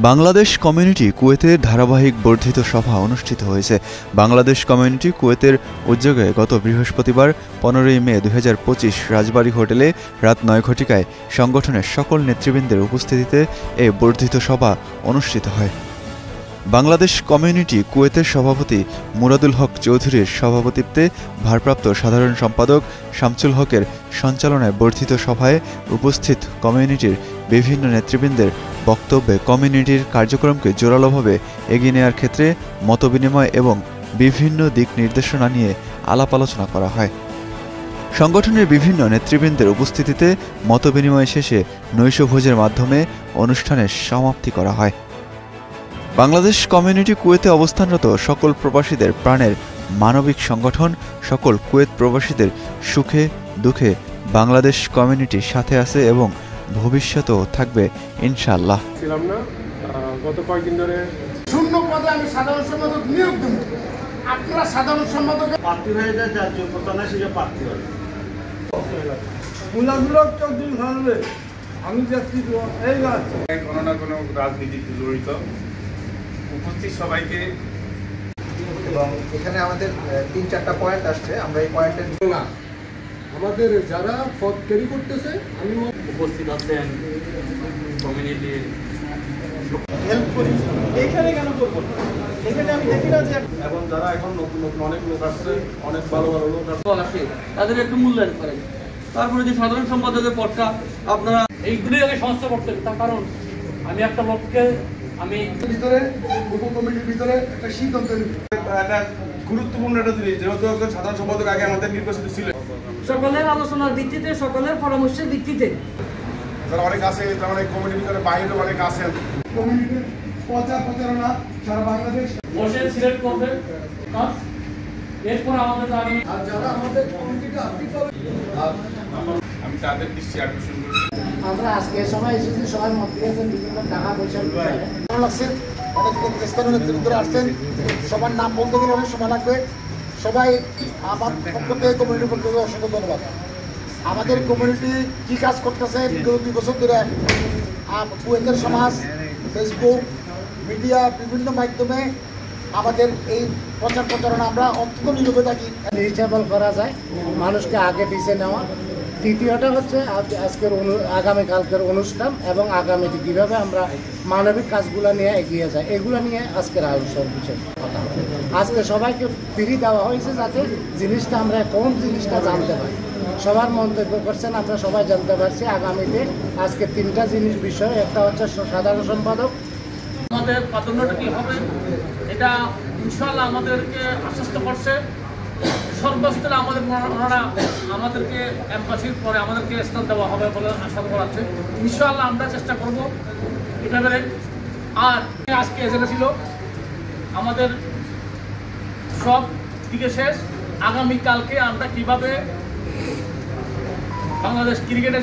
Bangladesh community কুয়েতের ধারাবাহিক বর্ধিত সভা অনুষ্ঠিত হয়েছে। বাংলাদেশ কমিউনিটি কুয়েতের উদ্যোগে গত বৃহস্পতিবার 15ই মে 2025 রাজবাড়ী হোটেলে রাত 9 ঘটিকায় সংগঠনের সকল নেতৃবৃন্দের উপস্থিতিতে এ বর্ধিত সভা অনুষ্ঠিত হয়। বাংলাদেশ কমিউনিটি কুয়েতের সভাপতি মুরাদুল হক চৌধুরীর সভাপতিত্বে ভারপ্রাপ্ত সাধারণ সম্পাদক শামসুল হকের সঞ্চালনায় বর্ধিত সভায় উপস্থিত কমিউনিটির বিভিন্ন নেতৃবৃন্দের বক্তব্যে কমিউনিটির কার্যক্রমকে জোরালোভাবে এগিয়ে নেওয়ার ক্ষেত্রে মতবিনিময় এবং বিভিন্ন দিক নির্দেশনা নিয়ে আলাপ আলোচনা করা হয়। সংগঠনের বিভিন্ন নেতৃবৃন্দের উপস্থিতিতে মতবিনিময় শেষে নৈশভোজের মাধ্যমে অনুষ্ঠানের সমাপ্তি করা হয়। বাংলাদেশ কমিউনিটি কুয়েতে অবস্থানরত সকল প্রবাসীদের প্রাণের মানবিক সংগঠন। সকল কুয়েত প্রবাসীদের সুখে দুঃখে বাংলাদেশ কমিউনিটির সাথে আছে এবং ভবিষ্যতেও থাকবে ইনশাআল্লাহ। ছিলাম না গত কয়েকদিন ধরে শূন্য পদে আমি সাধারণ সম্পাদক নিয়োগ দেব। আপনারা সাধারণ সম্পাদক প্রার্থী হয়ে যায়, যার যোগ্যতা নেই সে প্রার্থী হয়। চৌধুরী ভাবলে আমি যাচ্ছি এই কোনো না কোনো রাজনীতিতে জড়িত উপস্থিত সবাইকে, এবং এখানে আমাদের 3-4টা পয়েন্ট আসছে। আমরা এই পয়েন্টের আমাদের যারা পদ ক্যারি করতেছে আমি উপস্থিত আছেন কমিউনিটির হেল্প করি। এখানে কেন করবো না? এখানে আমি দেখি না যে এবং যারা এখন নতুন নতুন অনেক লোক আসছে, অনেক ভালো ভালো লোক আসে তাদের একটু মূল্যায়ন করেন। তারপরে যে সাধারণ সম্পাদকের পদটা আপনারা এইগুলি আগে সংস্থা করতে হবে। তার কারণ আমি একটা লোককে আমি ভিতরে উপকমিটির ভিতরে একটা সিদ্ধান্ত একটা গুরুত্বপূর্ণ একটা জিনিস, যেহেতু একজন সাধারণ সম্পাদক আগে আমাদের নির্বাচিত ছিল। সকলের আলোচনার ভিত্তিতে, সকলের পরামর্শের ভিত্তিতে যারা অনেক আছে, যারা অনেক কমিটির ভিতরে বাইরে অনেক আছেন, কমিটির প্রচারণা সারা বাংলাদেশ বসে সিলেক্ট করবে কাজ। এরপর আমাদের আর যারা আমাদের কমিটিকে আর্থিকভাবে আমি তাদের দৃষ্টি আকর্ষণ করি। আমরা আজকে সবাই এসেছি, সবাই মত দিয়েছেন বিভিন্ন টাকা পয়সা ভালো লাগছে। অনেক স্থানীয় নেতৃবৃন্দরা আসছেন, সবার নাম বলতে গেলে অনেক সময় লাগবে। সবাই আমার পক্ষ থেকে, কমিউনিটির পক্ষ থেকে অসংখ্য ধন্যবাদ। আমাদের কমিউনিটি কী কাজ করতেছে বিগত 2 বছর ধরে, কুয়েতের সমাজ, ফেসবুক, মিডিয়া, বিভিন্ন মাধ্যমে আমাদের এই প্রচারণা আমরা অত্যন্ত নীরবে থাকি। রিচেবল করা যায়, মানুষকে আগে পিছিয়ে নেওয়া। তৃতীয়টা হচ্ছে আজকের আগামীকালকের অনুষ্ঠান এবং আগামীতে কীভাবে আমরা মানবিক কাজগুলো নিয়ে এগিয়ে যাই, এগুলো নিয়ে আজকের আলোচনার বিষয় কথা হবে। আজকে সবাইকে ফ্রি দেওয়া হয়েছে যাতে জিনিসটা আমরা কোন জিনিসটা জানতে পারি। সবার মন্তব্য করছেন, আমরা সবাই জানতে পারছি। আগামীতে আজকে 3টা জিনিস বিষয়, একটা হচ্ছে সাধারণ সম্পাদক, আমাদের প্রাধান্যটা কী হবে এটা ইনশাআল্লাহ আমাদেরকে আশ্বস্ত করছে। সর্বস্তরে আমাদের ওনারা আমাদেরকে এম্বাসির পরে আমাদেরকে স্থান দেওয়া হবে বলে আশা করা আছে। ইনশাআল্লাহ আমরা চেষ্টা করব এটা বেড়ে। আর আজকে এজেন্ডা ছিল আমাদের সব দিকে শেষ। আগামীকালকে আমরা কীভাবে বাংলাদেশ ক্রিকেট